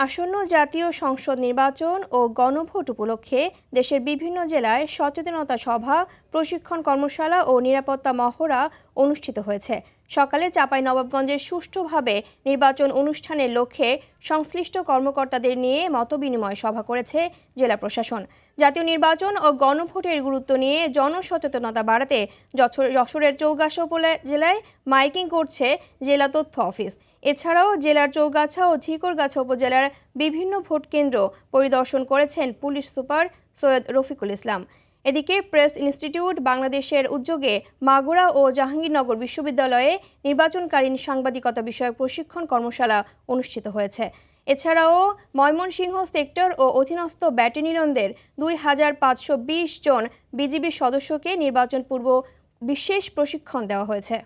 আসন্ন জাতীয় সংসদ নির্বাচন ও গণভোট উপলক্ষে দেশের বিভিন্ন জেলায় সচেতনতা সভা, প্রশিক্ষণ কর্মশালা ও নিরাপত্তা মহড়া অনুষ্ঠিত হয়েছে। সকালে চাঁপাইনবাবগঞ্জে সুষ্ঠুভাবে নির্বাচন অনুষ্ঠানের লক্ষ্যে সংশ্লিষ্ট কর্মকর্তাদের নিয়ে মতবিনিময় সভা করেছে জেলা প্রশাসন। জাতীয় নির্বাচন ও গণভোটের গুরুত্ব নিয়ে জনসচেতনতা বাড়াতে যশোরের চৌগাছা উপজেলায় মাইকিং করছে জেলা তথ্য অফিস। এছাড়াও জেলার চৌগাছা ও ঝিকরগাছা উপজেলার বিভিন্ন ভোট কেন্দ্র পরিদর্শন করেছেন পুলিশ সুপার সৈয়দ রফিকুল ইসলাম। এদিকে প্রেস ইনস্টিটিউট বাংলাদেশের উদ্যোগে মাগুরা ও জাহাঙ্গীরনগর বিশ্ববিদ্যালয়ে নির্বাচনকালীন সাংবাদিকতা বিষয়ক প্রশিক্ষণ কর্মশালা অনুষ্ঠিত হয়েছে। এছাড়াও ময়মনসিংহ সেক্টর ও অধীনস্থ ব্যাটালিয়নদের 2520 জন বিজিবি সদস্যকে নির্বাচন পূর্ব বিশেষ প্রশিক্ষণ দেওয়া হয়েছে।